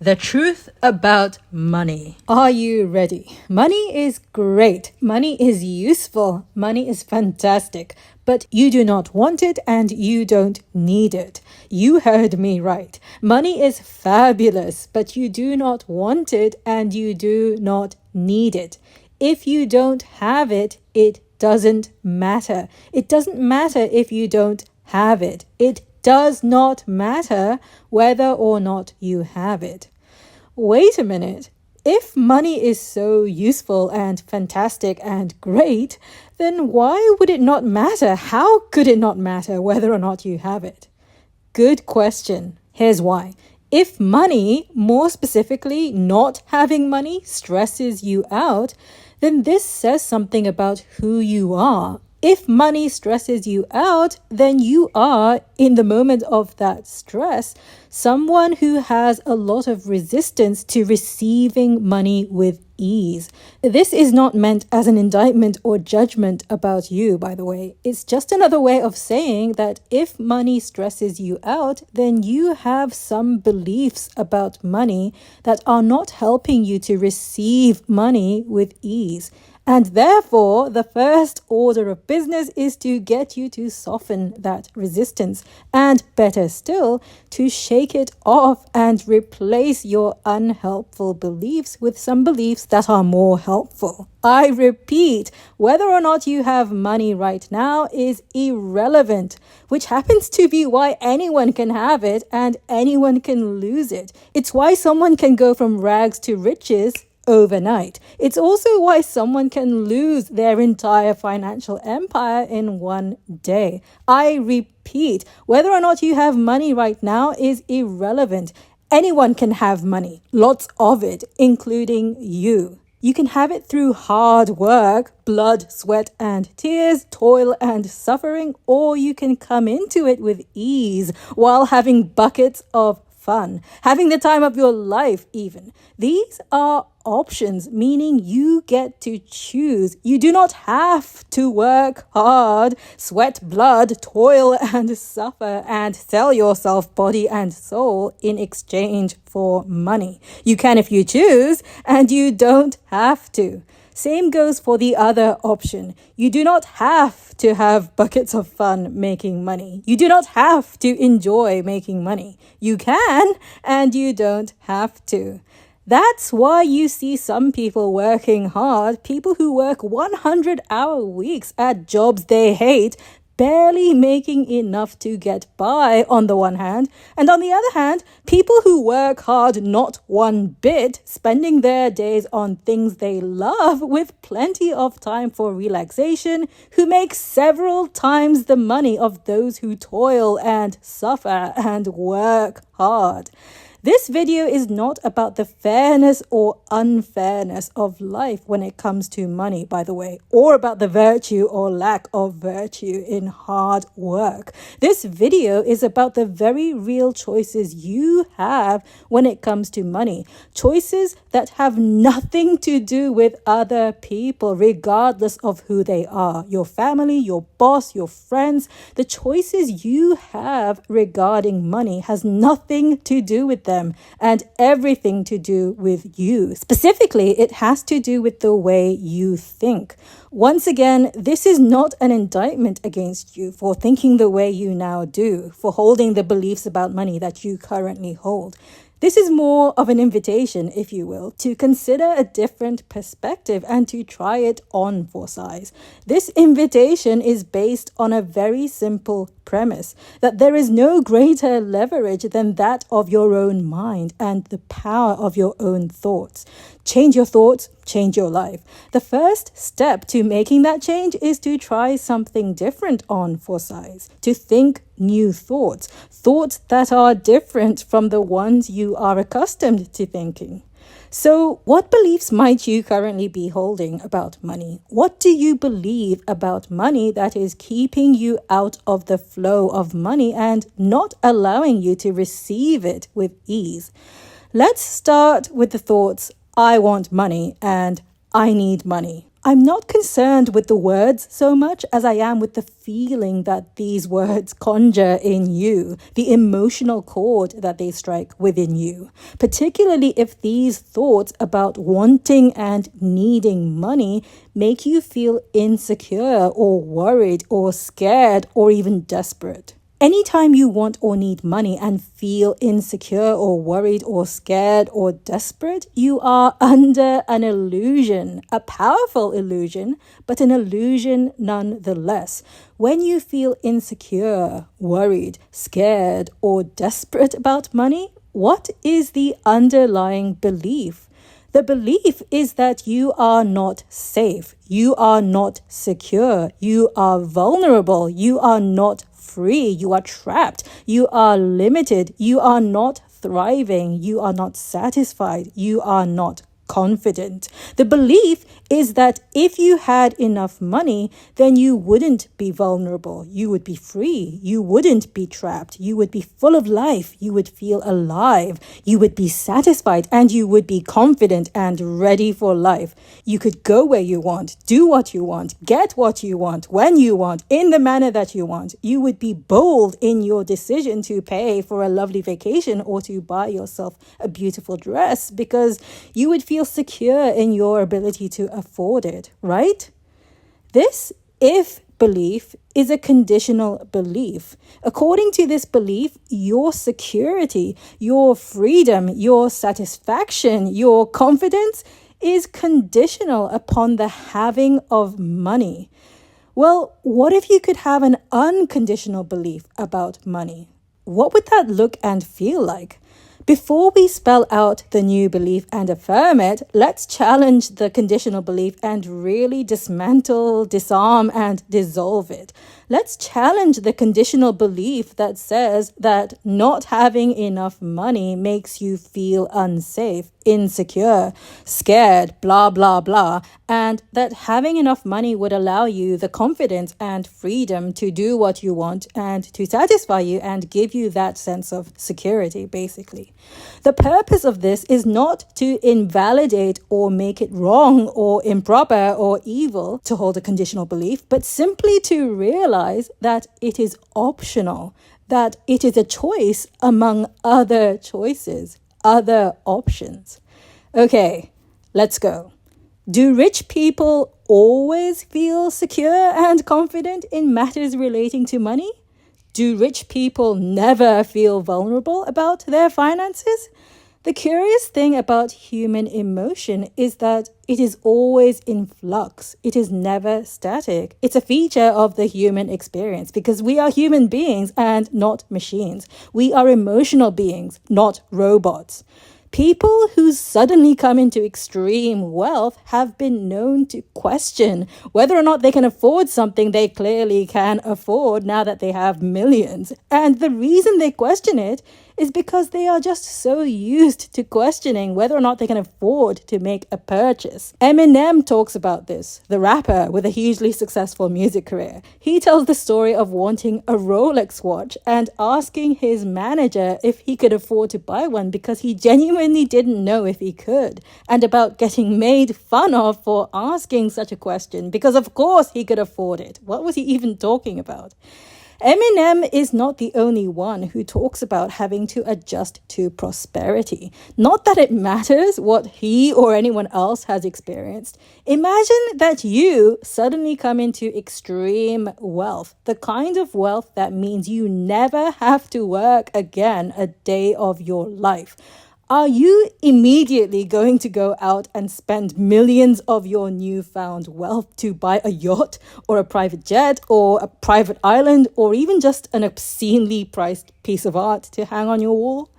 The truth about money. Are you ready? Money is great. Money is useful. Money is fantastic. But you do not want it and you don't need it. You heard me right. Money is fabulous, but you do not want it and you do not need it. If you don't have it, it doesn't matter. It doesn't matter if you don't have it. It does not matter whether or not you have it. Wait a minute. If money is so useful and fantastic and great, then why would it not matter? How could it not matter whether or not you have it? Good question. Here's why. If money, more specifically not having money, stresses you out, then this says something about who you are. If money stresses you out, then you are, in the moment of that stress, someone who has a lot of resistance to receiving money with ease. This is not meant as an indictment or judgment about you, by the way. It's just another way of saying that if money stresses you out, then you have some beliefs about money that are not helping you to receive money with ease. And therefore, the first order of business is to get you to soften that resistance and, better still, to shake it off and replace your unhelpful beliefs with some beliefs that are more helpful. I repeat, whether or not you have money right now is irrelevant, which happens to be why anyone can have it and anyone can lose it. It's why someone can go from rags to riches overnight. It's also why someone can lose their entire financial empire in one day. I repeat, whether or not you have money right now is irrelevant. Anyone can have money, lots of it, including you. You can have it through hard work, blood, sweat, and tears, toil and suffering, or you can come into it with ease while having buckets of fun, having the time of your life even. These are options, meaning you get to choose. You do not have to work hard, sweat blood, toil and suffer, and sell yourself body and soul in exchange for money. You can if you choose, and you don't have to. Same goes for the other option. You do not have to have buckets of fun making money. You do not have to enjoy making money. You can, and you don't have to. That's why you see some people working hard, people who work 100-hour weeks at jobs they hate, barely making enough to get by on the one hand, and on the other hand, people who work hard not one bit, spending their days on things they love with plenty of time for relaxation, who make several times the money of those who toil and suffer and work hard. This video is not about the fairness or unfairness of life when it comes to money, by the way, or about the virtue or lack of virtue in hard work. This video is about the very real choices you have when it comes to money. Choices that have nothing to do with other people, regardless of who they are. Your family, your boss, your friends. The choices you have regarding money has nothing to do with them and everything to do with you. Specifically, it has to do with the way you think. Once again, this is not an indictment against you for thinking the way you now do, for holding the beliefs about money that you currently hold. This is more of an invitation, if you will, to consider a different perspective and to try it on for size. This invitation is based on a very simple premise that there is no greater leverage than that of your own mind and the power of your own thoughts. Change your thoughts, change your life. The first step to making that change is to try something different on for size, to think new thoughts, thoughts that are different from the ones you are accustomed to thinking. So, what beliefs might you currently be holding about money? What do you believe about money that is keeping you out of the flow of money and not allowing you to receive it with ease? Let's start with the thoughts, I want money and I need money. I'm not concerned with the words so much as I am with the feeling that these words conjure in you, the emotional chord that they strike within you, particularly if these thoughts about wanting and needing money make you feel insecure or worried or scared or even desperate. Anytime you want or need money and feel insecure or worried or scared or desperate, you are under an illusion, a powerful illusion, but an illusion nonetheless. When you feel insecure, worried, scared, or desperate about money, what is the underlying belief? The belief is that you are not safe, you are not secure, you are vulnerable, you are not free, you are trapped, you are limited, you are not thriving, you are not satisfied, you are not confident. The belief is that if you had enough money, then you wouldn't be vulnerable. You would be free. You wouldn't be trapped. You would be full of life. You would feel alive. You would be satisfied and you would be confident and ready for life. You could go where you want, do what you want, get what you want, when you want, in the manner that you want. You would be bold in your decision to pay for a lovely vacation or to buy yourself a beautiful dress because you would feel secure in your ability to afford it, right? This if belief is a conditional belief. According to this belief, your security, your freedom, your satisfaction, your confidence is conditional upon the having of money. Well, what if you could have an unconditional belief about money? What would that look and feel like? Before we spell out the new belief and affirm it, let's challenge the conditional belief and really dismantle, disarm, and dissolve it. Let's challenge the conditional belief that says that not having enough money makes you feel unsafe, insecure, scared, blah, blah, blah, and that having enough money would allow you the confidence and freedom to do what you want and to satisfy you and give you that sense of security, basically. The purpose of this is not to invalidate or make it wrong or improper or evil to hold a conditional belief, but simply to realize that it is optional, that it is a choice among other choices, other options. Okay, let's go. Do rich people always feel secure and confident in matters relating to money? Do rich people never feel vulnerable about their finances? The curious thing about human emotion is that it is always in flux. It is never static. It's a feature of the human experience because we are human beings and not machines. We are emotional beings, not robots. People who suddenly come into extreme wealth have been known to question whether or not they can afford something they clearly can afford now that they have millions. And the reason they question it is because they are just so used to questioning whether or not they can afford to make a purchase. Eminem talks about this, the rapper with a hugely successful music career. He tells the story of wanting a Rolex watch and asking his manager if he could afford to buy one because he genuinely didn't know if he could, and about getting made fun of for asking such a question because of course he could afford it. What was he even talking about? Eminem is not the only one who talks about having to adjust to prosperity. Not that it matters what he or anyone else has experienced. Imagine that you suddenly come into extreme wealth, the kind of wealth that means you never have to work again a day of your life. Are you immediately going to go out and spend millions of your newfound wealth to buy a yacht or a private jet or a private island or even just an obscenely priced piece of art to hang on your wall?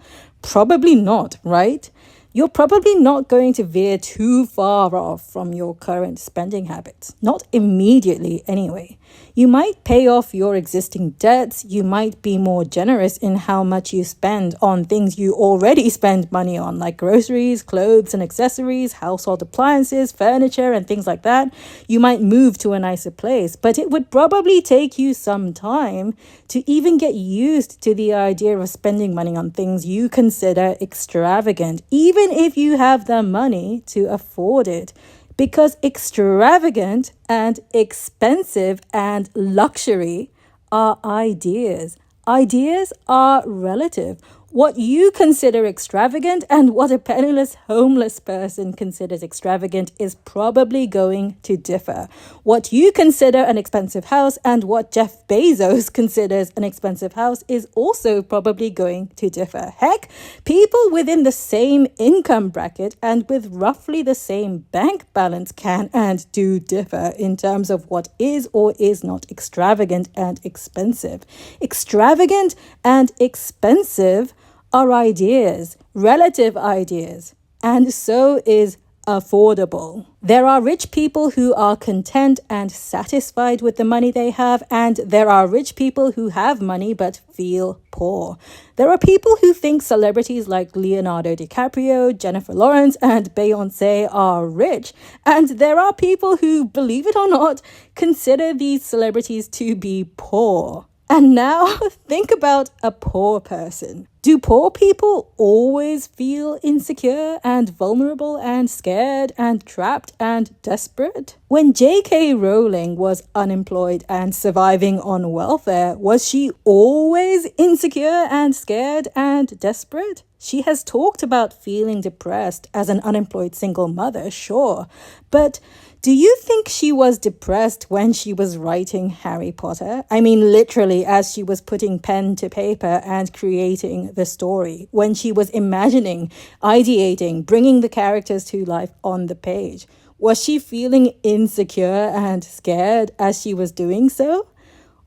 Probably not, right? You're probably not going to veer too far off from your current spending habits. Not immediately, anyway. You might pay off your existing debts. You might be more generous in how much you spend on things you already spend money on, like groceries, clothes and accessories, household appliances, furniture, and things like that. You might move to a nicer place, but it would probably take you some time to even get used to the idea of spending money on things you consider extravagant, even if you have the money to afford it. because extravagant and expensive and luxury are ideas. Ideas are relative. What you consider extravagant and what a penniless homeless person considers extravagant is probably going to differ. What you consider an expensive house and what Jeff Bezos considers an expensive house is also probably going to differ. Heck, people within the same income bracket and with roughly the same bank balance can and do differ in terms of what is or is not extravagant and expensive. Extravagant and expensive are ideas, relative ideas, and so is affordable. There are rich people who are content and satisfied with the money they have, and there are rich people who have money but feel poor. There are people who think celebrities like Leonardo DiCaprio, Jennifer Lawrence, and Beyoncé are rich, and there are people who, believe it or not, consider these celebrities to be poor. And now think about a poor person. Do poor people always feel insecure and vulnerable and scared and trapped and desperate? When J.K. Rowling was unemployed and surviving on welfare, was she always insecure and scared and desperate? She has talked about feeling depressed as an unemployed single mother, sure, but do you think she was depressed when she was writing Harry Potter? I mean, literally, as she was putting pen to paper and creating the story, when she was imagining, ideating, bringing the characters to life on the page. Was she feeling insecure and scared as she was doing so?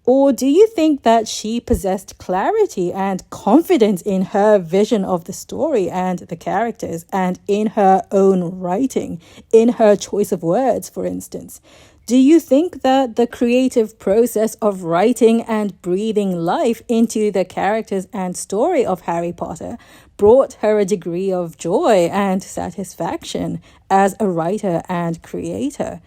Or do you think that she possessed clarity and confidence in her vision of the story and the characters and in her own writing, in her choice of words, for instance? Do you think that the creative process of writing and breathing life into the characters and story of Harry Potter brought her a degree of joy and satisfaction as a writer and creator?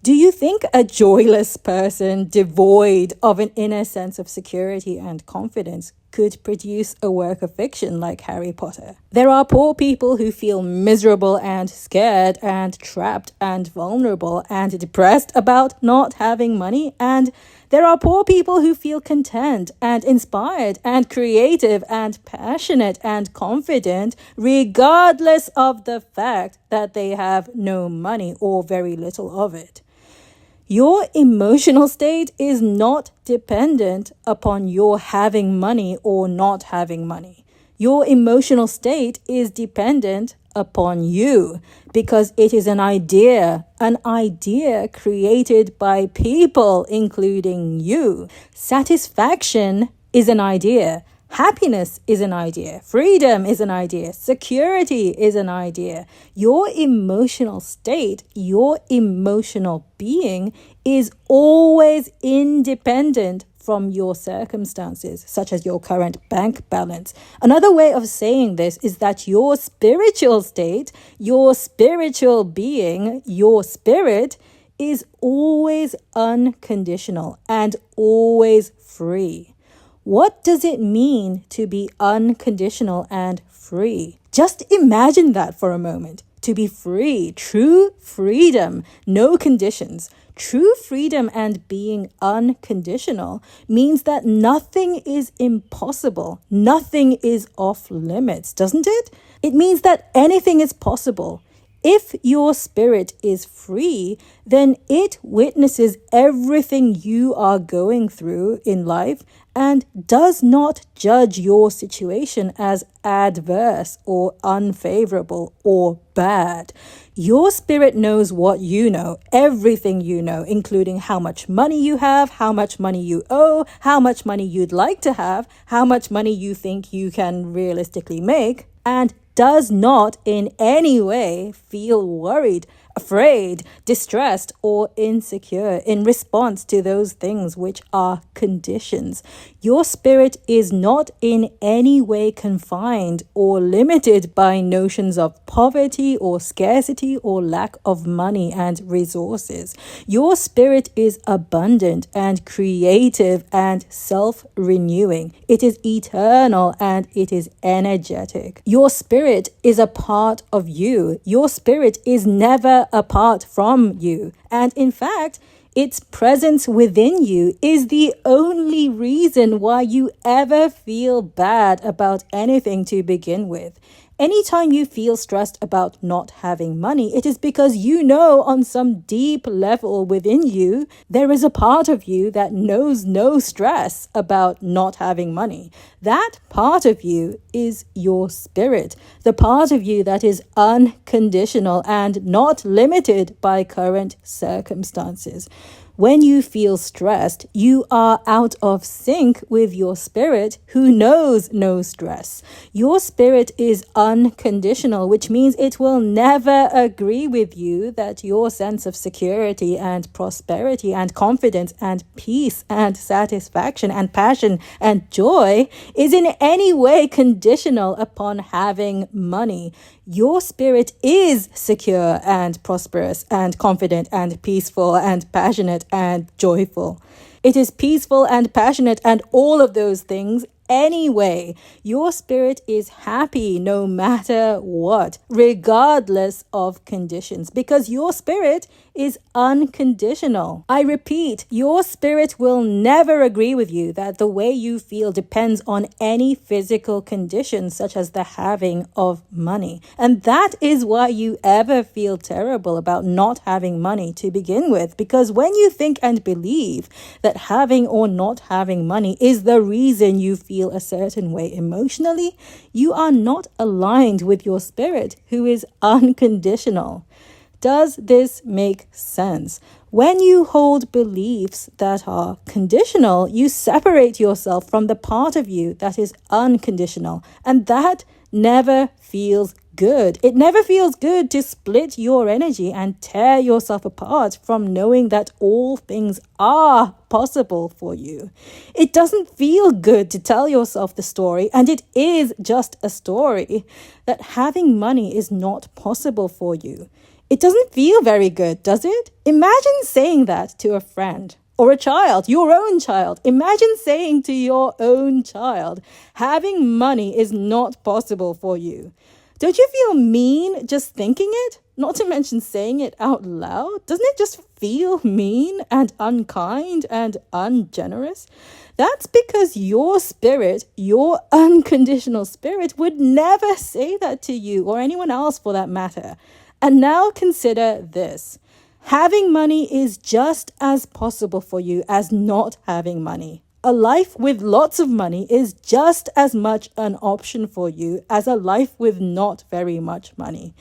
Do you think a joyless person devoid of an inner sense of security and confidence could produce a work of fiction like Harry Potter? There are poor people who feel miserable and scared and trapped and vulnerable and depressed about not having money, and there are poor people who feel content and inspired and creative and passionate and confident regardless of the fact that they have no money or very little of it. Your emotional state is not dependent upon your having money or not having money. Your emotional state is dependent upon you because it is an idea created by people, including you. Satisfaction is an idea. Happiness is an idea. Freedom is an idea. Security is an idea. Your emotional state, your emotional being is always independent from your circumstances, such as your current bank balance. Another way of saying this is that your spiritual state, your spiritual being, your spirit is always unconditional and always free. What does it mean to be unconditional and free? Just imagine that for a moment. To be free, true freedom, no conditions. True freedom and being unconditional means that nothing is impossible. Nothing is off limits, doesn't it? It means that anything is possible. If your spirit is free, then it witnesses everything you are going through in life and does not judge your situation as adverse or unfavorable or bad. Your spirit knows what you know, everything you know, including how much money you have, how much money you owe, how much money you'd like to have, how much money you think you can realistically make, and does not in any way feel worried, afraid, distressed, or insecure in response to those things which are conditions. Your spirit is not in any way confined or limited by notions of poverty or scarcity or lack of money and resources. Your spirit is abundant and creative and self-renewing. It is eternal and it is energetic. Your spirit is a part of you. Your spirit is never never apart from you. And in fact, its presence within you is the only reason why you ever feel bad about anything to begin with. Anytime you feel stressed about not having money, it is because you know on some deep level within you, there is a part of you that knows no stress about not having money. That part of you is your spirit, the part of you that is unconditional and not limited by current circumstances. When you feel stressed, you are out of sync with your spirit who knows no stress. Your spirit is unconditional, which means it will never agree with you that your sense of security and prosperity and confidence and peace and satisfaction and passion and joy is in any way conditional upon having money. Your spirit is secure and prosperous and confident and peaceful and passionate and joyful. It is peaceful and passionate and all of those things anyway. Your spirit is happy no matter what, regardless of conditions, because your spirit is unconditional. I repeat, your spirit will never agree with you that the way you feel depends on any physical condition, such as the having of money. And that is why you ever feel terrible about not having money to begin with, because when you think and believe that having or not having money is the reason you feel a certain way emotionally, you are not aligned with your spirit, who is unconditional. Does this make sense? When you hold beliefs that are conditional, you separate yourself from the part of you that is unconditional, and that never feels good. It never feels good to split your energy and tear yourself apart from knowing that all things are possible for you. It doesn't feel good to tell yourself the story, and it is just a story, that having money is not possible for you. It doesn't feel very good, does it? Imagine saying that to a friend or a child, your own child. Imagine saying to your own child, having money is not possible for you. Don't you feel mean just thinking it? Not to mention saying it out loud. Doesn't it just feel mean and unkind and ungenerous? That's because your spirit, your unconditional spirit, would never say that to you or anyone else for that matter. And now consider this. Having money is just as possible for you as not having money. A life with lots of money is just as much an option for you as a life with not very much money.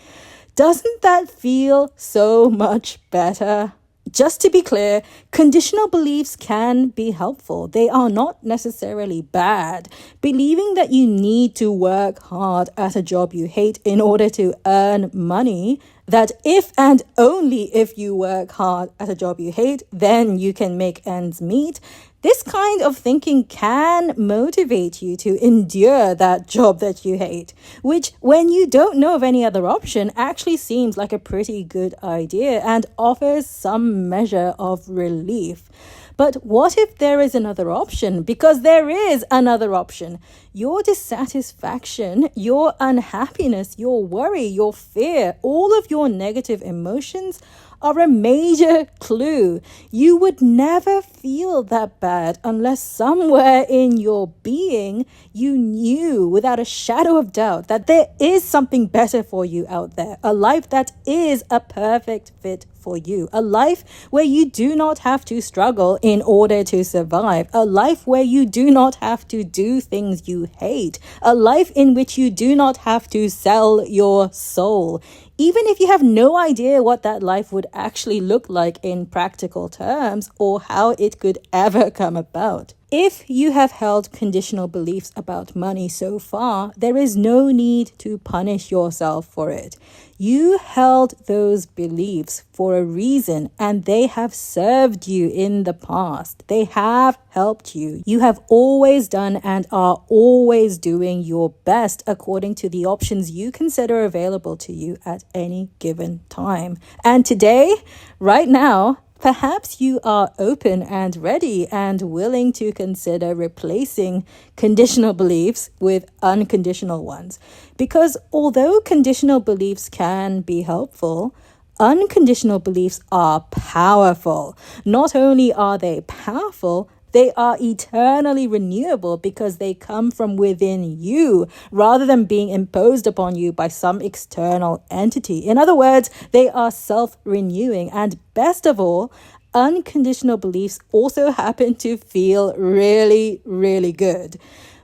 Doesn't that feel so much better? Just to be clear, conditional beliefs can be helpful. They are not necessarily bad. Believing that you need to work hard at a job you hate in order to earn money, that if and only if you work hard at a job you hate, then you can make ends meet. This kind of thinking can motivate you to endure that job that you hate, which, when you don't know of any other option, actually seems like a pretty good idea and offers some measure of relief. But what if there is another option? Because there is another option. Your dissatisfaction, your unhappiness, your worry, your fear, all of your negative emotions are a major clue. You would never feel that bad unless somewhere in your being you knew without a shadow of doubt that there is something better for you out there, a life that is a perfect fit for you, a life where you do not have to struggle in order to survive, a life where you do not have to do things you hate, a life in which you do not have to sell your soul. Even if you have no idea what that life would actually look like in practical terms or how it could ever come about. If you have held conditional beliefs about money so far, there is no need to punish yourself for it. You held those beliefs for a reason, and they have served you in the past. They have helped you. You have always done and are always doing your best according to the options you consider available to you at any given time. And today, right now, perhaps you are open and ready and willing to consider replacing conditional beliefs with unconditional ones. Because although conditional beliefs can be helpful, Unconditional beliefs are powerful. Not only are they powerful, they are eternally renewable because they come from within you rather than being imposed upon you by some external entity. In other words, they are self-renewing. And best of all, unconditional beliefs also happen to feel really, really good.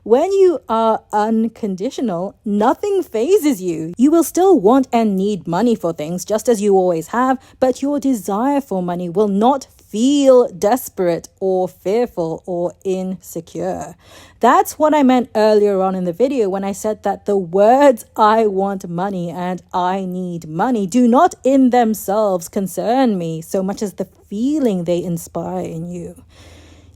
When you are unconditional, nothing phases you. You will still want and need money for things, just as you always have, but your desire for money will not feel desperate or fearful or insecure. That's what I meant earlier on in the video when I said that the words "I want money" and "I need money" do not in themselves concern me so much as the feeling they inspire in you.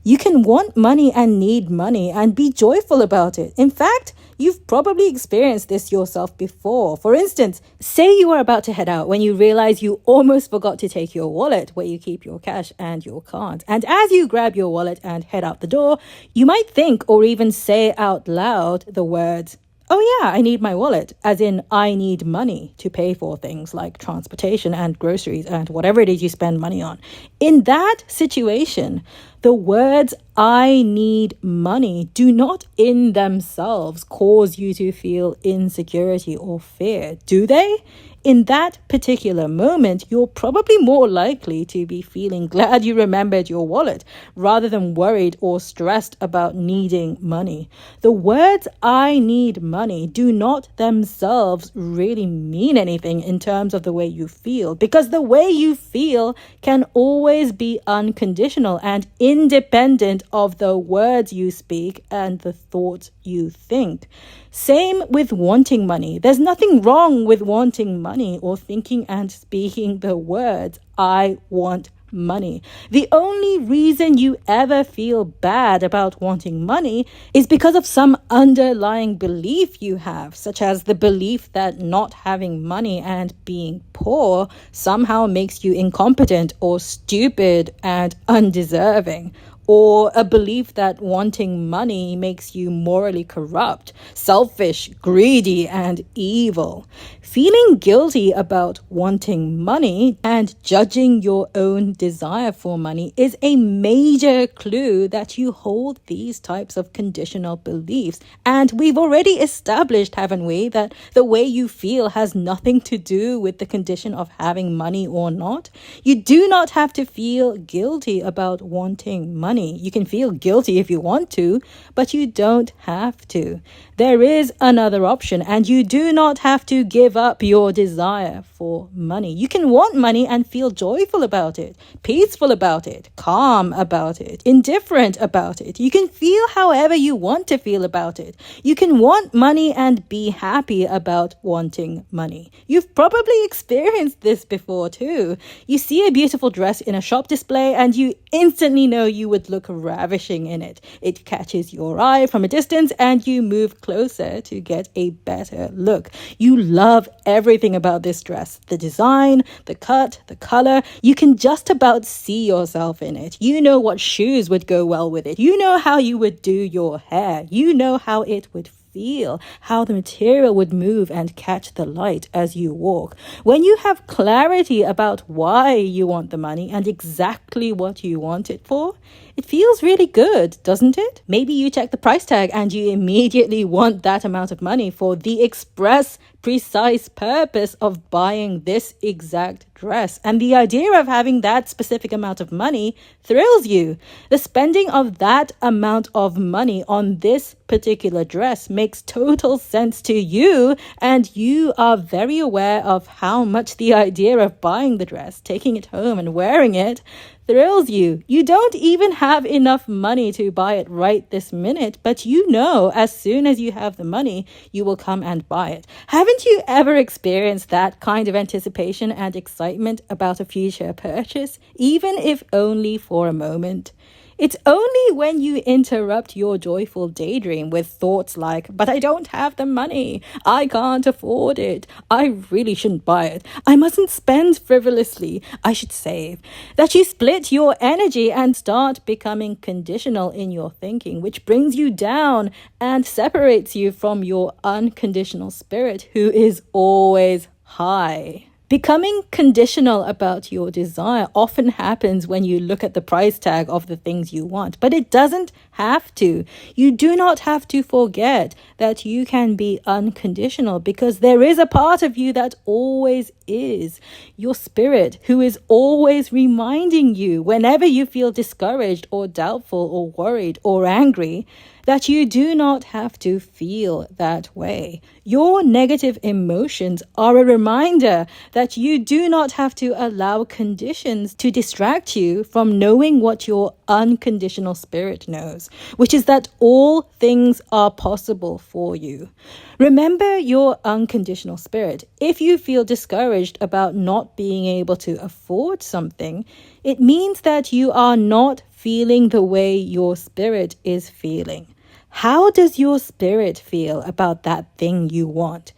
You can want money and need money and be joyful about it. In fact, you've probably experienced this yourself before. For instance, say you are about to head out when you realize you almost forgot to take your wallet where you keep your cash and your cards. And as you grab your wallet and head out the door, you might think or even say out loud the words, "Oh yeah, I need my wallet," as in I need money to pay for things like transportation and groceries and whatever it is you spend money on. In that situation, the words "I need money" do not in themselves cause you to feel insecurity or fear, do they? In that particular moment, you're probably more likely to be feeling glad you remembered your wallet rather than worried or stressed about needing money. The words "I need money" do not themselves really mean anything in terms of the way you feel, because the way you feel can always be unconditional and independent of the words you speak and the thoughts you think. Same with wanting money. There's nothing wrong with wanting money or thinking and speaking the words "I want money." The only reason you ever feel bad about wanting money is because of some underlying belief you have, such as the belief that not having money and being poor somehow makes you incompetent or stupid and undeserving. Or a belief that wanting money makes you morally corrupt, selfish, greedy, and evil. Feeling guilty about wanting money and judging your own desire for money is a major clue that you hold these types of conditional beliefs. And we've already established, haven't we, that the way you feel has nothing to do with the condition of having money or not. You do not have to feel guilty about wanting money. You can feel guilty if you want to, but you don't have to. There is another option, and you do not have to give up your desire for money. You can want money and feel joyful about it, peaceful about it, calm about it, indifferent about it. You can feel however you want to feel about it. You can want money and be happy about wanting money. You've probably experienced this before too. You see a beautiful dress in a shop display and you instantly know you would look ravishing in it. It catches your eye from a distance and you move closer to get a better look. You love everything about this dress. The design, the cut, the color. You can just about see yourself in it. You know what shoes would go well with it. You know how you would do your hair. You know how it would feel, how the material would move and catch the light as you walk. When you have clarity about why you want the money and exactly what you want it for, it feels really good, doesn't it? Maybe you check the price tag and you immediately want that amount of money for the express, precise purpose of buying this exact dress. And the idea of having that specific amount of money thrills you. The spending of that amount of money on this particular dress makes total sense to you, and you are very aware of how much the idea of buying the dress, taking it home and wearing it thrills you. You don't even have enough money to buy it right this minute, but you know as soon as you have the money, you will come and buy it. Haven't you ever experienced that kind of anticipation and excitement about a future purchase, even if only for a moment? It's only when you interrupt your joyful daydream with thoughts like, "But I don't have the money. I can't afford it. I really shouldn't buy it. I mustn't spend frivolously. I should save," that you split your energy and start becoming conditional in your thinking, which brings you down and separates you from your unconditional spirit, who is always high. Becoming conditional about your desire often happens when you look at the price tag of the things you want, but it doesn't have to. You do not have to forget that you can be unconditional because there is a part of you that always is. Your spirit, who is always reminding you whenever you feel discouraged or doubtful or worried or angry, that you do not have to feel that way. Your negative emotions are a reminder that you do not have to allow conditions to distract you from knowing what your unconditional spirit knows, which is that all things are possible for you. Remember your unconditional spirit. If you feel discouraged about not being able to afford something, it means that you are not feeling the way your spirit is feeling. How does your spirit feel about that thing you want?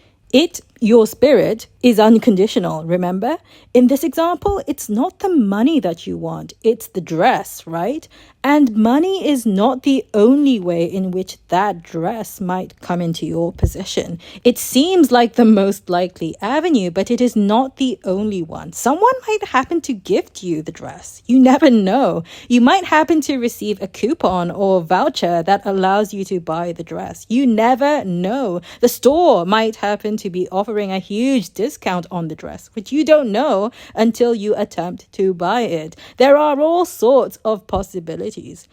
Your spirit, is unconditional, remember? In this example, it's not the money that you want, it's the dress, right? And money is not the only way in which that dress might come into your possession. It seems like the most likely avenue, but it is not the only one. Someone might happen to gift you the dress. You never know. You might happen to receive a coupon or voucher that allows you to buy the dress. You never know. The store might happen to be offering a huge discount on the dress, which you don't know until you attempt to buy it. There are all sorts of possibilities.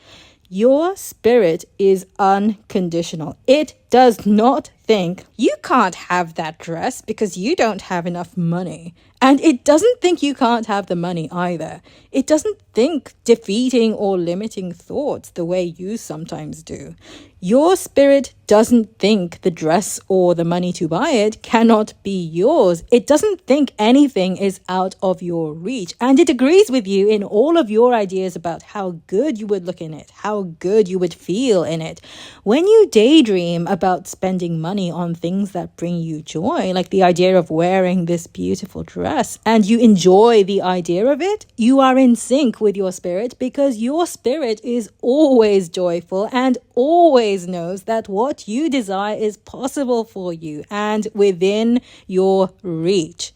Your spirit is unconditional. It does not think you can't have that dress because you don't have enough money. And it doesn't think you can't have the money either. It doesn't think defeating or limiting thoughts the way you sometimes do. Your spirit doesn't think the dress or the money to buy it cannot be yours. It doesn't think anything is out of your reach. And it agrees with you in all of your ideas about how good you would look in it, how good you would feel in it. When you daydream about spending money on things that bring you joy, like the idea of wearing this beautiful dress, and you enjoy the idea of it, you are in sync with your spirit because your spirit is always joyful and always knows that what you desire is possible for you and within your reach.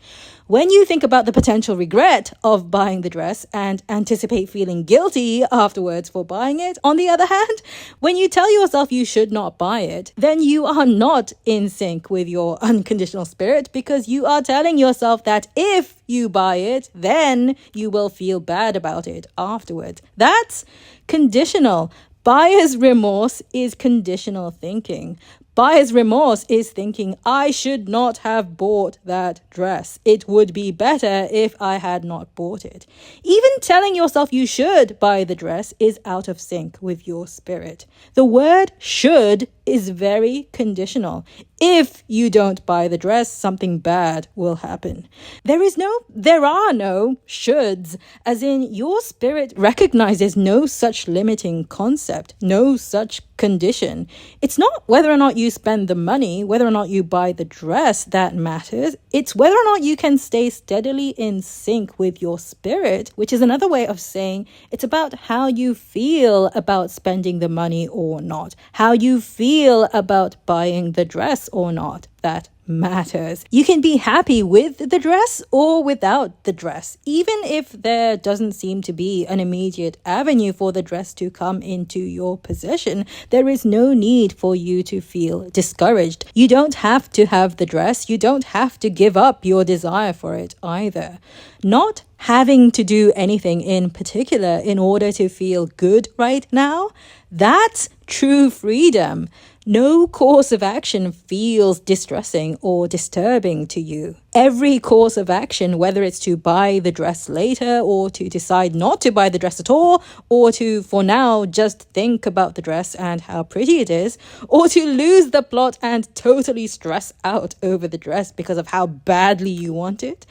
When you think about the potential regret of buying the dress and anticipate feeling guilty afterwards for buying it, on the other hand, when you tell yourself you should not buy it, then you are not in sync with your unconditional spirit because you are telling yourself that if you buy it, then you will feel bad about it afterwards. That's conditional. Buyer's remorse is conditional thinking. Buyer's remorse is thinking, I should not have bought that dress. It would be better if I had not bought it. Even telling yourself you should buy the dress is out of sync with your spirit. The word should is very conditional. If you don't buy the dress, something bad will happen. There are no shoulds, as in your spirit recognizes no such limiting concept, no such condition. It's not whether or not you spend the money, whether or not you buy the dress that matters. It's whether or not you can stay steadily in sync with your spirit, which is another way of saying it's about how you feel about spending the money or not, how you feel about buying the dress or not. That matters. You can be happy with the dress or without the dress, even if there doesn't seem to be an immediate avenue for the dress to come into your possession. There is no need for you to feel discouraged. You don't have to have the dress. You don't have to give up your desire for it either. Not having to do anything in particular in order to feel good right now, that's true freedom. No course of action feels distressing or disturbing to you. Every course of action, whether it's to buy the dress later or to decide not to buy the dress at all, or to, for now, just think about the dress and how pretty it is, or to lose the plot and totally stress out over the dress because of how badly you want it,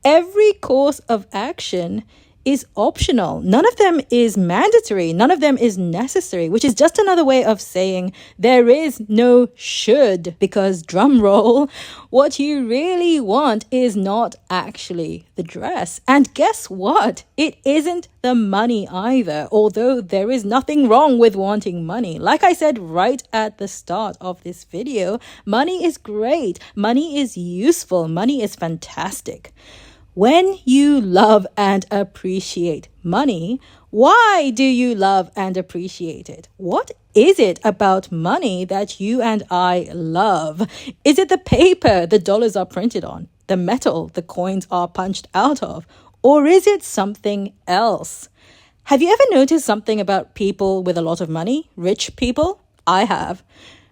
every course of action is optional. None of them is mandatory. None of them is necessary, which is just another way of saying there is no should, because drum roll, what you really want is not actually the dress. And guess what? It isn't the money either, although there is nothing wrong with wanting money. Like I said right at the start of this video, money is great. Money is useful. Money is fantastic. When you love and appreciate money, why do you love and appreciate it? What is it about money that you and I love? Is it the paper the dollars are printed on, the metal the coins are punched out of, or is it something else? Have you ever noticed something about people with a lot of money, rich people? I have.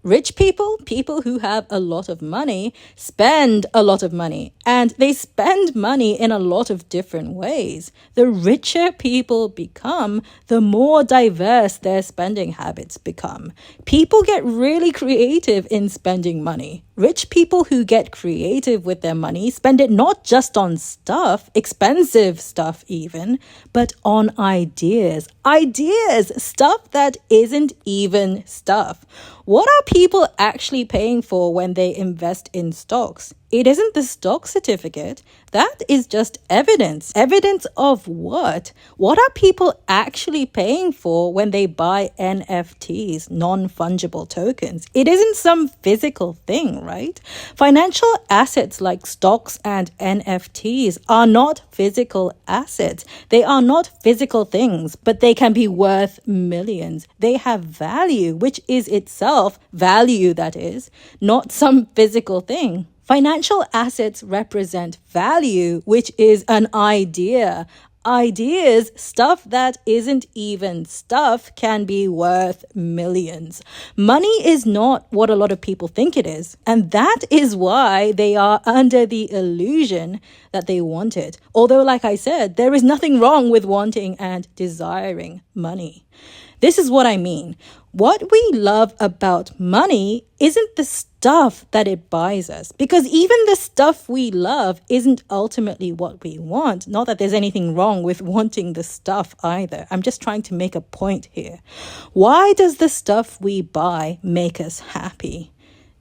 Rich people, people who have a lot of money, spend a lot of money, and they spend money in a lot of different ways. The richer people become, the more diverse their spending habits become. People get really creative in spending money. Rich people who get creative with their money spend it not just on stuff, expensive stuff even, but on ideas. Ideas, stuff that isn't even stuff. What are people actually paying for when they invest in stocks? It isn't the stock certificate. That is just evidence. Evidence of what? What are people actually paying for when they buy NFTs, non-fungible tokens? It isn't some physical thing, right? Financial assets like stocks and NFTs are not physical assets. They are not physical things, but they can be worth millions. They have value, which is itself value, that is, not some physical thing. Financial assets represent value, which is an idea. Ideas, stuff that isn't even stuff, can be worth millions. Money is not what a lot of people think it is. And that is why they are under the illusion that they want it. Although, like I said, there is nothing wrong with wanting and desiring money. This is what I mean. What we love about money isn't the stuff that it buys us, because even the stuff we love isn't ultimately what we want. Not that there's anything wrong with wanting the stuff either. I'm just trying to make a point here. Why does the stuff we buy make us happy?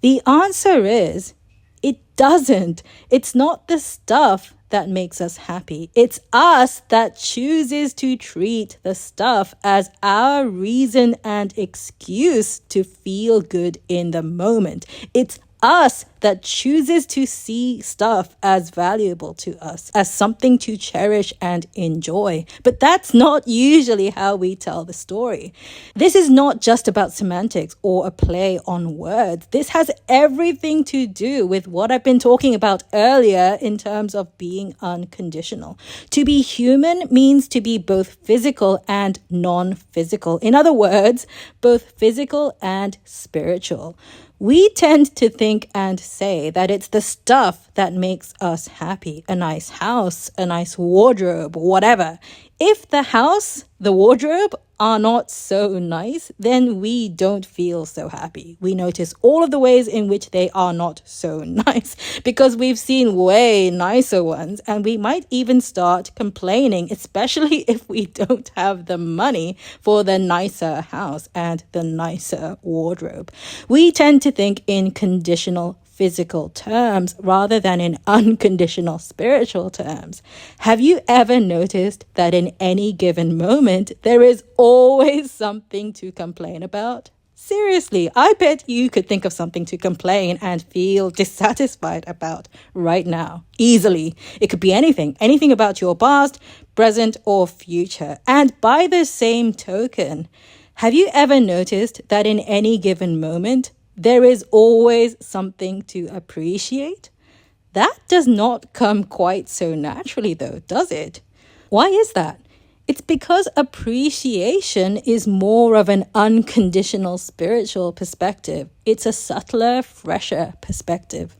The answer is, it doesn't. It's not the stuff that makes us happy. It's us that chooses to treat the stuff as our reason and excuse to feel good in the moment. It's us that chooses to see stuff as valuable to us, as something to cherish and enjoy. But that's not usually how we tell the story. This is not just about semantics or a play on words. This has everything to do with what I've been talking about earlier in terms of being unconditional. To be human means to be both physical and non-physical. In other words, both physical and spiritual. We tend to think and say that it's the stuff that makes us happy. A nice house, a nice wardrobe, whatever. If the house, the wardrobe are not so nice, then we don't feel so happy. We notice all of the ways in which they are not so nice because we've seen way nicer ones, and we might even start complaining, especially if we don't have the money for the nicer house and the nicer wardrobe. We tend to think in conditional physical terms rather than in unconditional spiritual terms. Have you ever noticed that in any given moment, there is always something to complain about? Seriously, I bet you could think of something to complain and feel dissatisfied about right now. Easily. It could be anything about your past, present, or future. And by the same token, have you ever noticed that in any given moment, there is always something to appreciate? That does not come quite so naturally though, does it? Why is that? It's because appreciation is more of an unconditional spiritual perspective. It's a subtler, fresher perspective.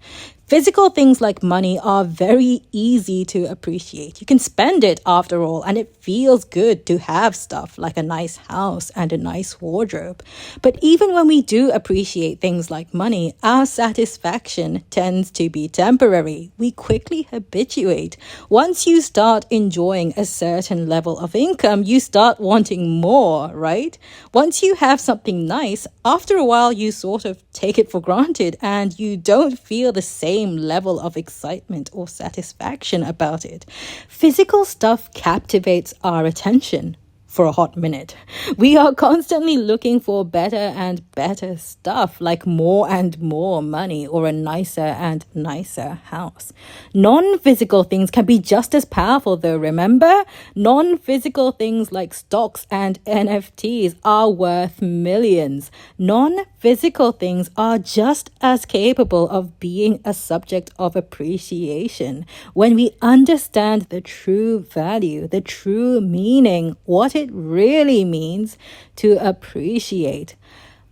Physical things like money are very easy to appreciate. You can spend it after all, and it feels good to have stuff like a nice house and a nice wardrobe. But even when we do appreciate things like money, our satisfaction tends to be temporary. We quickly habituate. Once you start enjoying a certain level of income, you start wanting more, right? Once you have something nice, after a while you sort of take it for granted and you don't feel the same level of excitement or satisfaction about it. Physical stuff captivates our attention. for a hot minute. We are constantly looking for better and better stuff, like more and more money or a nicer and nicer house. Non-physical things can be just as powerful though, remember? Non-physical things like stocks and NFTs are worth millions. Non-physical things are just as capable of being a subject of appreciation. When we understand the true value, the true meaning, what it really means to appreciate.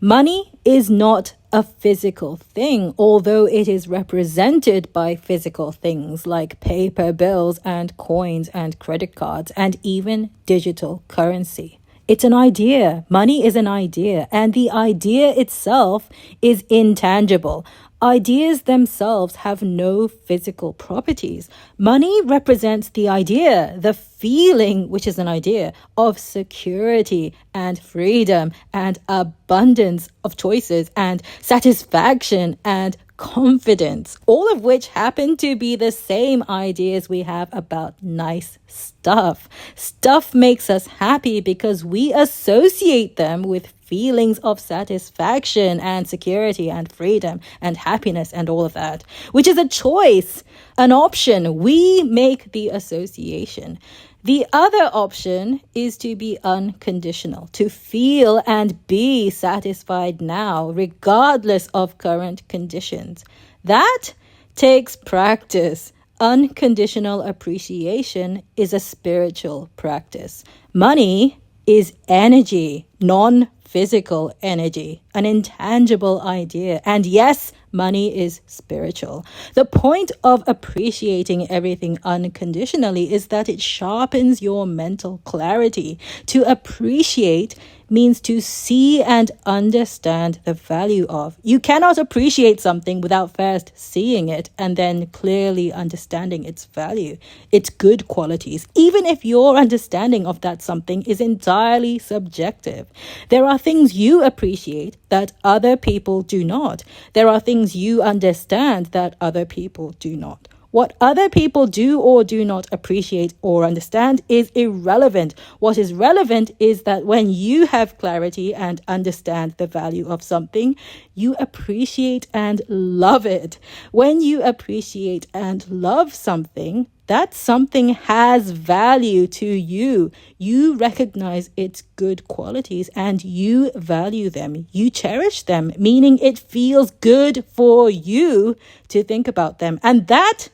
Money is not a physical thing, although it is represented by physical things like paper bills and coins and credit cards and even digital currency. It's an idea. Money is an idea, and the idea itself is intangible. Ideas themselves have no physical properties. Money represents the idea, the feeling, which is an idea, of security and freedom and abundance of choices and satisfaction and confidence, all of which happen to be the same ideas we have about nice stuff. Stuff makes us happy because we associate them with feelings of satisfaction and security and freedom and happiness and all of that, which is a choice, an option. We make the association. The other option is to be unconditional, to feel and be satisfied now, regardless of current conditions. That takes practice. Unconditional appreciation is a spiritual practice. Money is energy, non-physical energy, an intangible idea. And yes, money is spiritual. The point of appreciating everything unconditionally is that it sharpens your mental clarity. To appreciate means to see and understand the value of. You cannot appreciate something without first seeing it and then clearly understanding its value, its good qualities, even if your understanding of that something is entirely subjective. There are things you appreciate that other people do not. There are things you understand that other people do not. What other people do or do not appreciate or understand is irrelevant. What is relevant is that when you have clarity and understand the value of something, you appreciate and love it. When you appreciate and love something, that something has value to you. You recognize its good qualities and you value them. You cherish them, meaning it feels good for you to think about them. And that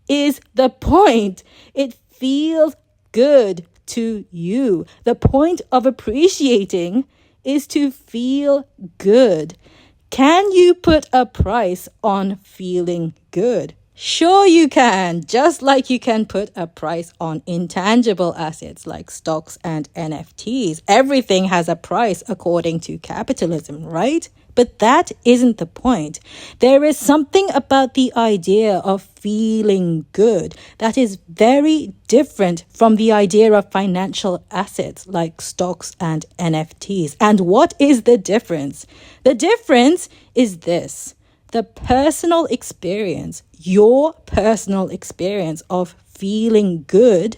is the point. It feels good to you. The point of appreciating is to feel good. Can you put a price on feeling good? Sure you can, just like you can put a price on intangible assets like stocks and NFTs. Everything has a price according to capitalism, right? But that isn't the point. There is something about the idea of feeling good that is very different from the idea of financial assets like stocks and NFTs. And what is the difference? The difference is this. The personal experience, your personal experience of feeling good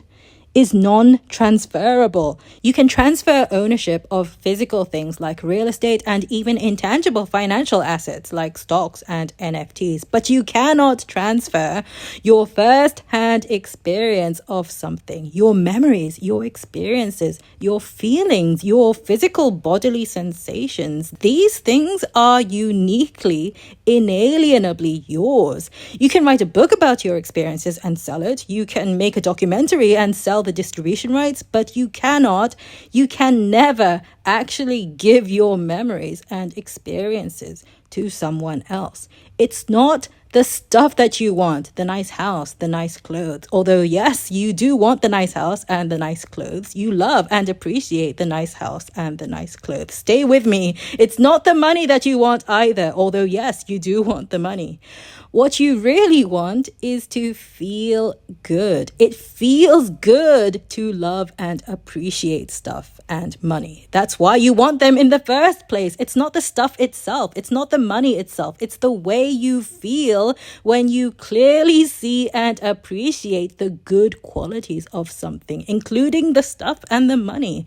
is non-transferable. You can transfer ownership of physical things like real estate and even intangible financial assets like stocks and NFTs, but you cannot transfer your first-hand experience of something, your memories, your experiences, your feelings, your physical bodily sensations. These things are uniquely, inalienably yours. You can write a book about your experiences and sell it. You can make a documentary and sell the distribution rights, but you can never actually give your memories and experiences to someone else. It's not the stuff that you want, the nice house, the nice clothes. Although, yes, you do want the nice house and the nice clothes. You love and appreciate the nice house and the nice clothes. Stay with me. It's not the money that you want either. Although, yes, you do want the money. What you really want is to feel good. It feels good to love and appreciate stuff and money. That's why you want them in the first place. It's not the stuff itself. It's not the money itself. It's the way you feel feel when you clearly see and appreciate the good qualities of something, including the stuff and the money.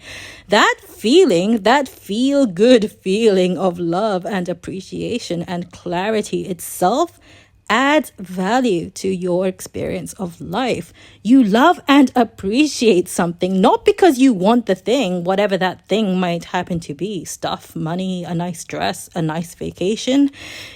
That feeling, that feel-good feeling of love and appreciation and clarity itself adds value to your experience of life. You love and appreciate something not because you want the thing, whatever that thing might happen to be, stuff, money, a nice dress, a nice vacation.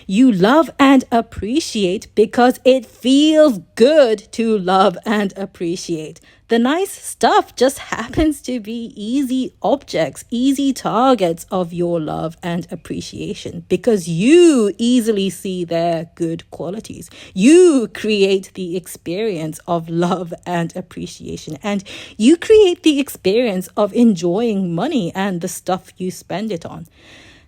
You love and appreciate because it feels good to love and appreciate. The nice stuff just happens to be easy objects, easy targets of your love and appreciation because you easily see their good qualities. You create the experience of love and appreciation, and you create the experience of enjoying money and the stuff you spend it on.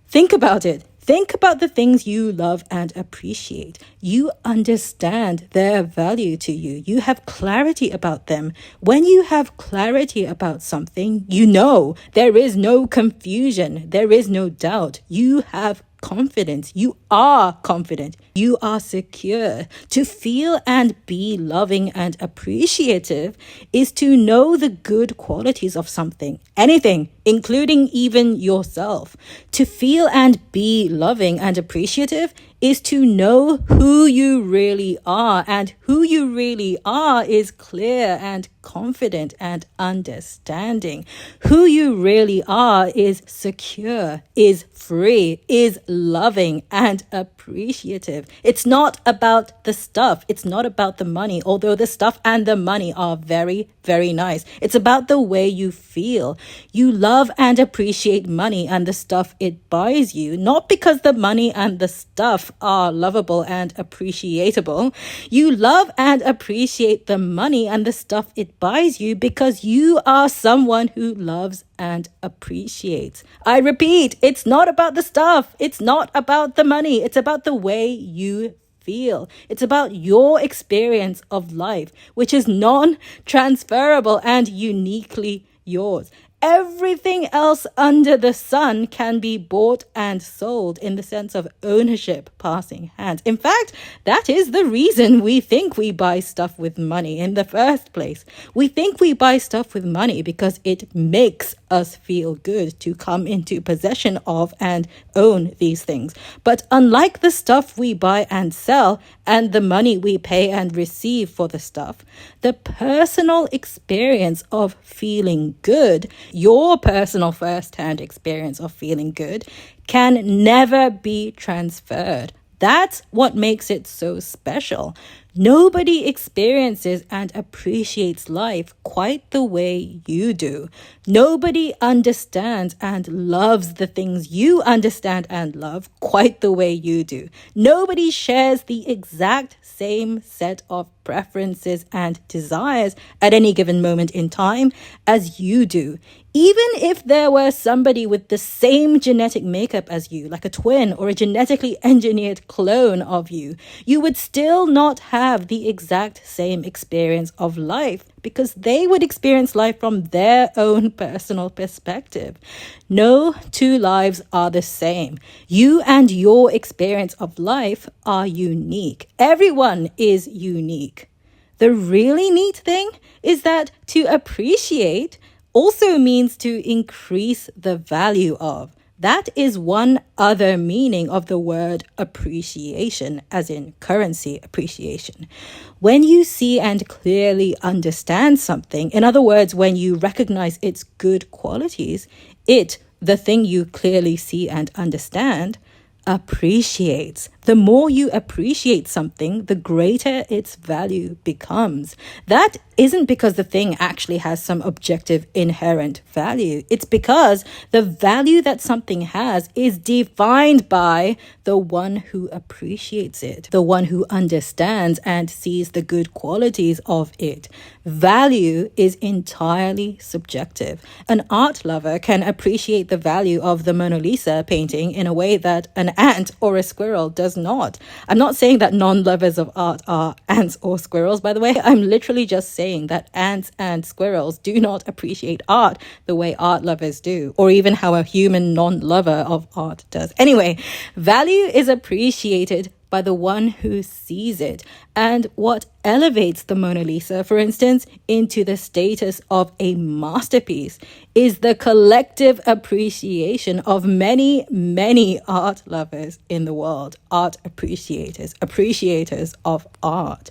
Think about it. Think about the things you love and appreciate. You understand their value to you. You have clarity about them. When you have clarity about something, you know there is no confusion. There is no doubt. You have confidence. You are confident. You are secure. To feel and be loving and appreciative is to know the good qualities of something, anything, including even yourself. To feel and be loving and appreciative is to know who you really are, and who you really are is clear and confident and understanding. Who you really are is secure, is free, is loving and appreciative. It's not about the stuff. It's not about the money, although the stuff and the money are very, very nice. It's about the way you feel. You love and appreciate money and the stuff it buys you, not because the money and the stuff are lovable and appreciable. You love and appreciate the money and the stuff it buys you because you are someone who loves and appreciates. I repeat, it's not about the stuff. It's not about the money. It's about the way you feel. It's about your experience of life, which is non-transferable and uniquely yours. Everything else under the sun can be bought and sold in the sense of ownership passing hands. In fact, that is the reason we think we buy stuff with money in the first place. We think we buy stuff with money because it makes us feel good to come into possession of and own these things. But unlike the stuff we buy and sell and the money we pay and receive for the stuff, the personal experience of feeling good, your personal first-hand experience of feeling good, can never be transferred. That's what makes it so special. Nobody experiences and appreciates life quite the way you do. Nobody understands and loves the things you understand and love quite the way you do. Nobody shares the exact same set of preferences and desires at any given moment in time as you do. Even if there were somebody with the same genetic makeup as you, like a twin or a genetically engineered clone of you, you would still not have the exact same experience of life because they would experience life from their own personal perspective. No two lives are the same. You and your experience of life are unique. Everyone is unique. The really neat thing is that to appreciate also means to increase the value of. That is one other meaning of the word appreciation, as in currency appreciation. When you see and clearly understand something, in other words, when you recognize its good qualities, the thing you clearly see and understand, appreciates. The more you appreciate something, the greater its value becomes. That isn't because the thing actually has some objective inherent value. It's because the value that something has is defined by the one who appreciates it, the one who understands and sees the good qualities of it. Value is entirely subjective. An art lover can appreciate the value of the Mona Lisa painting in a way that an ant or a squirrel does not. I'm not saying that non-lovers of art are ants or squirrels, by the way. I'm literally just saying that ants and squirrels do not appreciate art the way art lovers do, or even how a human non-lover of art does. Anyway, value is appreciated by the one who sees it. And what elevates the Mona Lisa, for instance, into the status of a masterpiece is the collective appreciation of many, many art lovers in the world, art appreciators of art.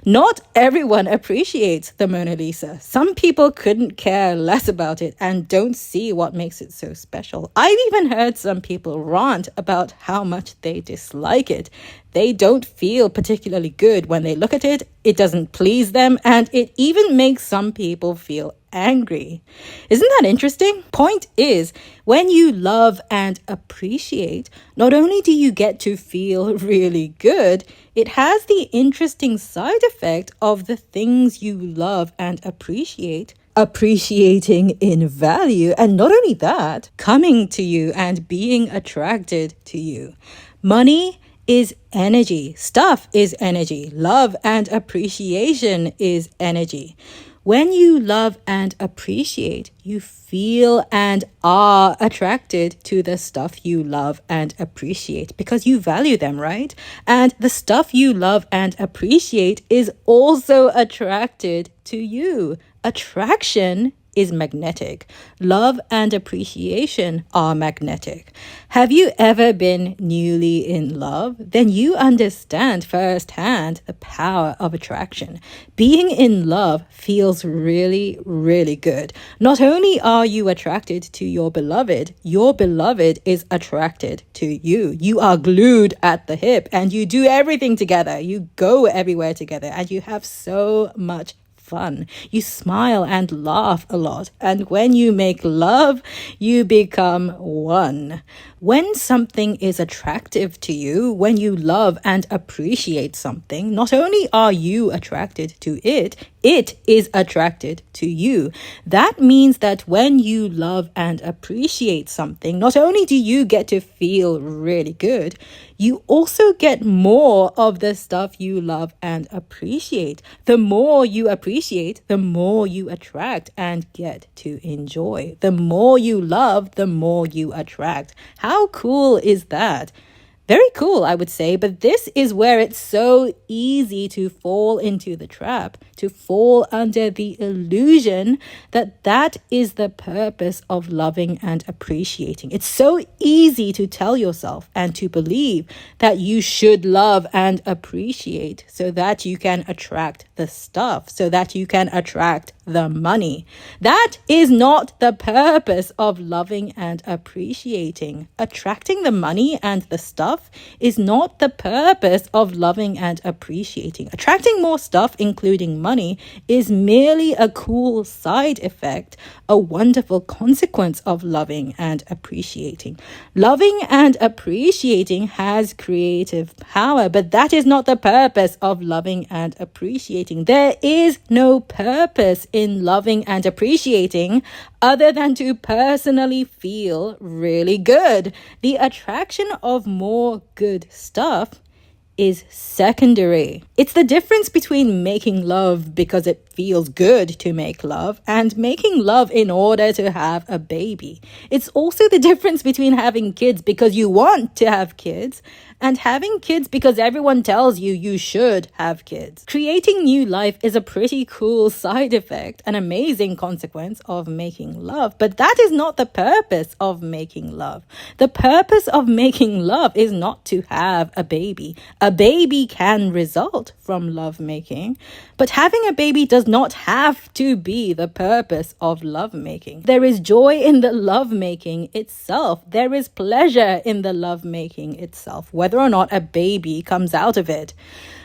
Not everyone appreciates the Mona Lisa. Some people couldn't care less about it and don't see what makes it so special. I've even heard some people rant about how much they dislike it. They don't feel particularly good when they look at it. It doesn't please them, and it even makes some people feel angry. Isn't that interesting? Point is, when you love and appreciate, not only do you get to feel really good, it has the interesting side effect of the things you love and appreciate appreciating in value, and not only that, coming to you and being attracted to you. Money is energy. Stuff is energy. Love and appreciation is energy. When you love and appreciate, you feel and are attracted to the stuff you love and appreciate because you value them, right? And the stuff you love and appreciate is also attracted to you. Attraction is magnetic. Love and appreciation are magnetic. Have you ever been newly in love? Then you understand firsthand the power of attraction. Being in love feels really, really good. Not only are you attracted to your beloved is attracted to you. You are glued at the hip and you do everything together. You go everywhere together and you have so much fun. You smile and laugh a lot. And when you make love, you become one. When something is attractive to you, when you love and appreciate something, not only are you attracted to it, it is attracted to you. That means that when you love and appreciate something, not only do you get to feel really good, you also get more of the stuff you love and appreciate. The more you appreciate, the more you attract and get to enjoy. The more you love, the more you attract. How cool is that? Very cool, I would say, but this is where it's so easy to fall into the trap, to fall under the illusion that that is the purpose of loving and appreciating. It's so easy to tell yourself and to believe that you should love and appreciate so that you can attract the stuff, so that you can attract the money. That is not the purpose of loving and appreciating. Attracting the money and the stuff is not the purpose of loving and appreciating. Attracting more stuff, including money, is merely a cool side effect, a wonderful consequence of loving and appreciating. Loving and appreciating has creative power, but that is not the purpose of loving and appreciating. There is no purpose in loving and appreciating other than to personally feel really good. The attraction of more good stuff is secondary. It's the difference between making love because it feels good to make love and making love in order to have a baby. It's also the difference between having kids because you want to have kids and having kids because everyone tells you you should have kids. Creating new life is a pretty cool side effect, an amazing consequence of making love, but that is not the purpose of making love. The purpose of making love is not to have a baby. A baby can result from lovemaking, but having a baby does not have to be the purpose of lovemaking. There is joy in the lovemaking itself. There is pleasure in the lovemaking itself, whether or not a baby comes out of it.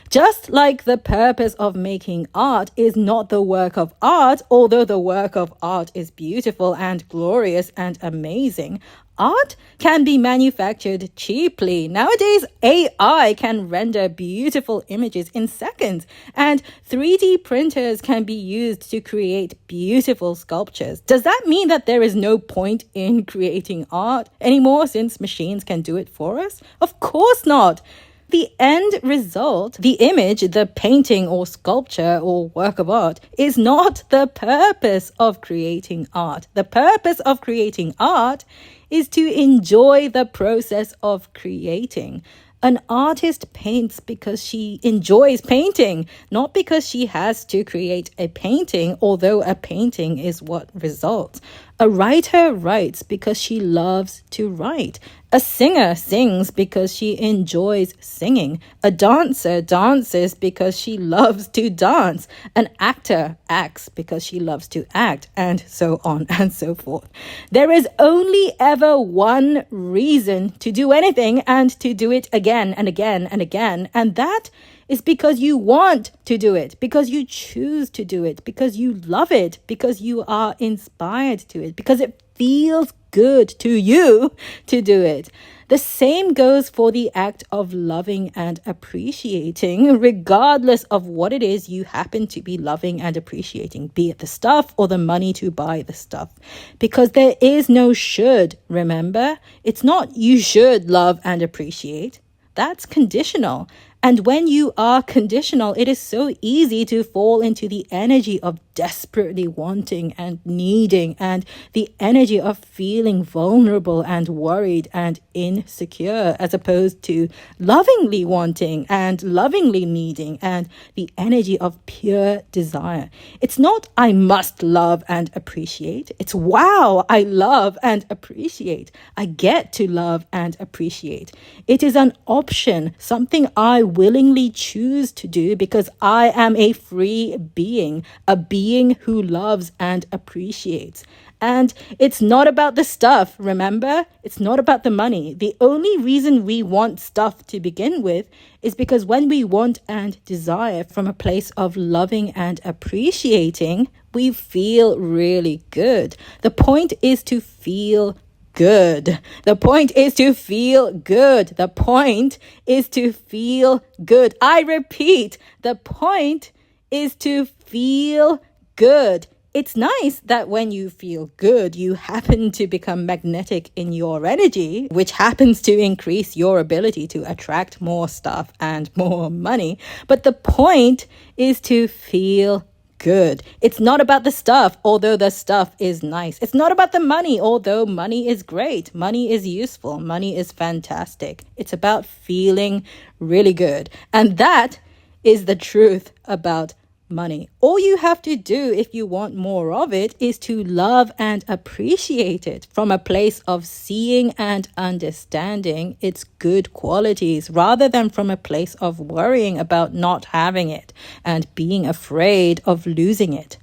Just like the purpose of making art is not the work of art, although the work of art is beautiful and glorious and amazing, art can be manufactured cheaply. Nowadays, AI can render beautiful images in seconds, and 3D printers can be used to create beautiful sculptures. Does that mean that there is no point in creating art anymore since machines can do it for us? Of course not. The end result, the image, the painting or sculpture or work of art, is not the purpose of creating art. The purpose of creating art is to enjoy the process of creating. An artist paints because she enjoys painting, not because she has to create a painting, although a painting is what results. A writer writes because she loves to write. A singer sings because she enjoys singing. A dancer dances because she loves to dance. An actor acts because she loves to act, and so on and so forth. There is only ever one reason to do anything and to do it again and again and again, and that is because you want to do it, because you choose to do it, because you love it, because you are inspired to it, because it feels good to you to do it. The same goes for the act of loving and appreciating, regardless of what it is you happen to be loving and appreciating, be it the stuff or the money to buy the stuff. Because there is no should, remember? It's not you should love and appreciate. That's conditional. And when you are conditional, it is so easy to fall into the energy of desperately wanting and needing, and the energy of feeling vulnerable and worried and insecure, as opposed to lovingly wanting and lovingly needing, and the energy of pure desire. It's not I must love and appreciate. It's wow, I love and appreciate. I get to love and appreciate. It is an option, something I willingly choose to do because I am a free being, a being who loves and appreciates. And it's not about the stuff, remember? It's not about the money. The only reason we want stuff to begin with is because when we want and desire from a place of loving and appreciating, we feel really good. The point is to feel good. The point is to feel good. The point is to feel good. I repeat, the point is to feel good. It's nice that when you feel good, you happen to become magnetic in your energy, which happens to increase your ability to attract more stuff and more money. But the point is to feel good. It's not about the stuff, although the stuff is nice. It's not about the money, although money is great. Money is useful. Money is fantastic. It's about feeling really good. And that is the truth about money. All you have to do if you want more of it is to love and appreciate it from a place of seeing and understanding its good qualities, rather than from a place of worrying about not having it and being afraid of losing it.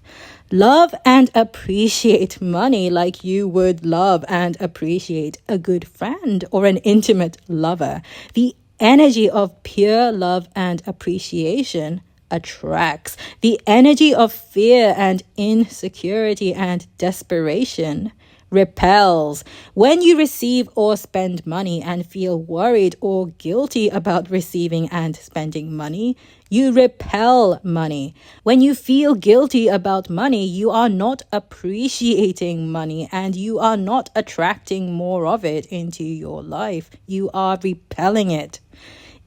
Love and appreciate money like you would love and appreciate a good friend or an intimate lover. The energy of pure love and appreciation attracts. The energy of fear and insecurity and desperation repels. When you receive or spend money and feel worried or guilty about receiving and spending money, you repel money. When you feel guilty about money, you are not appreciating money and you are not attracting more of it into your life. You are repelling it.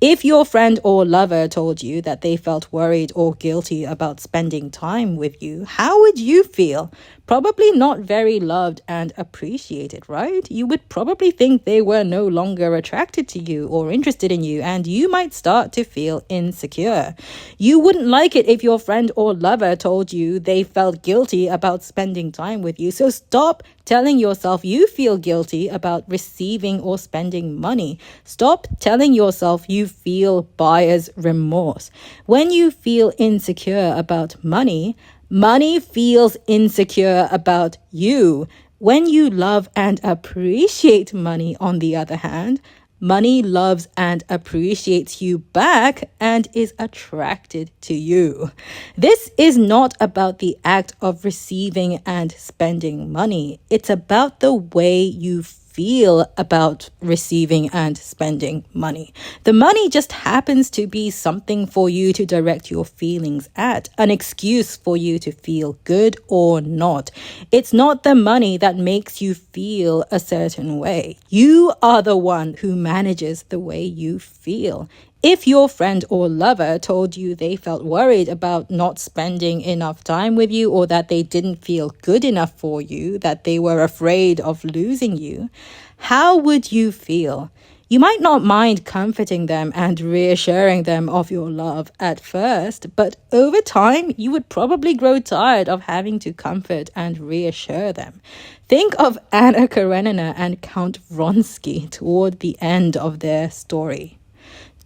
If your friend or lover told you that they felt worried or guilty about spending time with you, how would you feel? Probably not very loved and appreciated, right? You would probably think they were no longer attracted to you or interested in you, and you might start to feel insecure. You wouldn't like it if your friend or lover told you they felt guilty about spending time with you. So stop telling yourself you feel guilty about receiving or spending money. Stop telling yourself you feel buyer's remorse. When you feel insecure about money, money feels insecure about you. When you love and appreciate money, on the other hand, money loves and appreciates you back and is attracted to you. This is not about the act of receiving and spending money. It's about the way you feel about receiving and spending money. The money just happens to be something for you to direct your feelings at, an excuse for you to feel good or not. It's not the money that makes you feel a certain way. You are the one who manages the way you feel. If your friend or lover told you they felt worried about not spending enough time with you, or that they didn't feel good enough for you, that they were afraid of losing you, how would you feel? You might not mind comforting them and reassuring them of your love at first, but over time, you would probably grow tired of having to comfort and reassure them. Think of Anna Karenina and Count Vronsky toward the end of their story.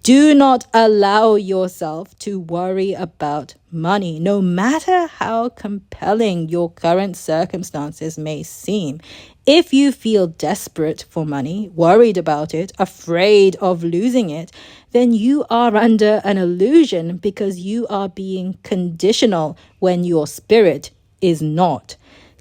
Do not allow yourself to worry about money, no matter how compelling your current circumstances may seem. If you feel desperate for money, worried about it, afraid of losing it, then you are under an illusion because you are being conditional when your spirit is not.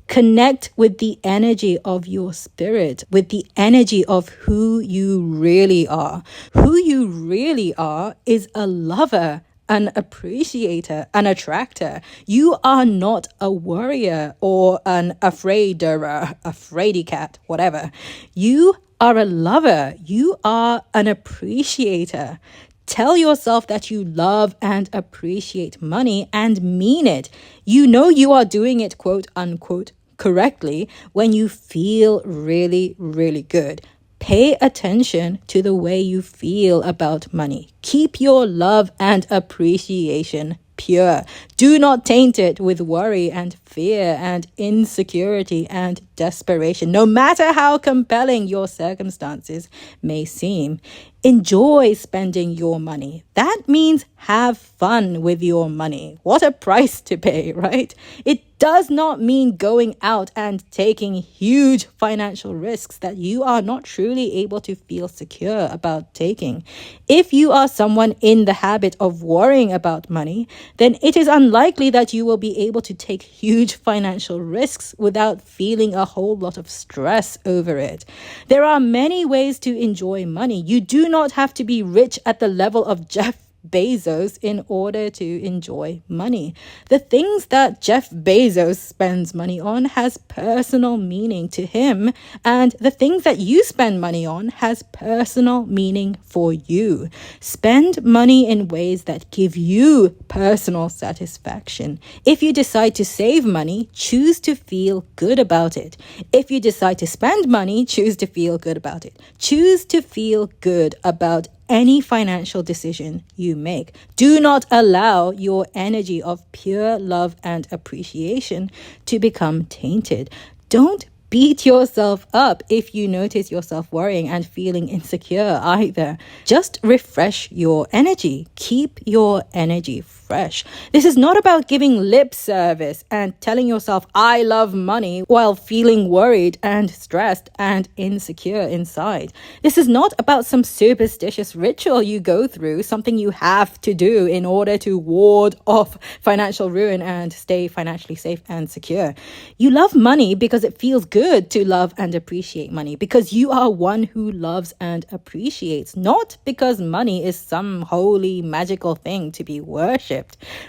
Connect with the energy of your spirit, with the energy of who you really are. Who you really are is a lover, an appreciator, an attractor. You are not a worrier or an afraider, a fraidy cat, whatever. You are a lover. You are an appreciator. Tell yourself that you love and appreciate money and mean it. You know you are doing it, quote unquote, correctly when you feel really, really good. Pay attention to the way you feel about money. Keep your love and appreciation pure. Do not taint it with worry and fear and insecurity and desperation, no matter how compelling your circumstances may seem. Enjoy spending your money. That means have fun with your money. What a price to pay, right? It does not mean going out and taking huge financial risks that you are not truly able to feel secure about taking. If you are someone in the habit of worrying about money, then it is unlikely that you will be able to take huge financial risks without feeling a whole lot of stress over it. There are many ways to enjoy money. You do not have to be rich at the level of Jeff Bezos in order to enjoy money. The things that Jeff Bezos spends money on has personal meaning to him, and the things that you spend money on has personal meaning for you. Spend money in ways that give you personal satisfaction. If you decide to save money, choose to feel good about it. If you decide to spend money, choose to feel good about it. Choose to feel good about any financial decision you make. Do not allow your energy of pure love and appreciation to become tainted. Don't beat yourself up if you notice yourself worrying and feeling insecure either. Just refresh your energy. Keep your energy fresh. This is not about giving lip service and telling yourself, I love money, while feeling worried and stressed and insecure inside. This is not about some superstitious ritual you go through, something you have to do in order to ward off financial ruin and stay financially safe and secure. You love money because it feels good to love and appreciate money, because you are one who loves and appreciates, not because money is some holy magical thing to be worshipped.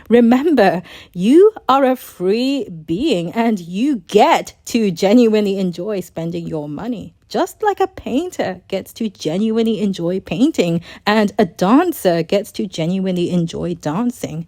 Remember, you are a free being and you get to genuinely enjoy spending your money. Just like a painter gets to genuinely enjoy painting and a dancer gets to genuinely enjoy dancing.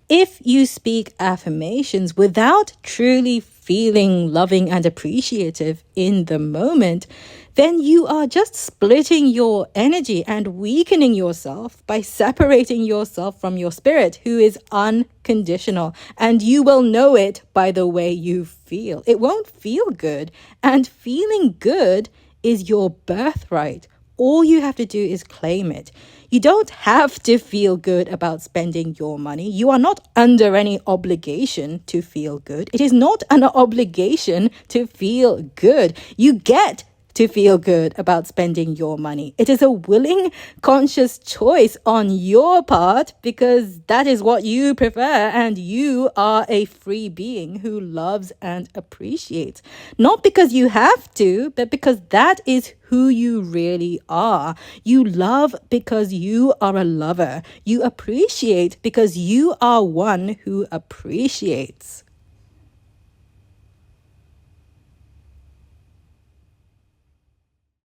If you speak affirmations without truly feeling loving and appreciative in the moment, then you are just splitting your energy and weakening yourself by separating yourself from your spirit, who is unconditional. And you will know it by the way you feel. It won't feel good. And feeling good is your birthright. All you have to do is claim it. You don't have to feel good about spending your money. You are not under any obligation to feel good. It is not an obligation to feel good. You get to feel good about spending your money. It is a willing, conscious choice on your part because that is what you prefer and you are a free being who loves and appreciates. Not because you have to, but because that is who you really are. You love because you are a lover. You appreciate because you are one who appreciates.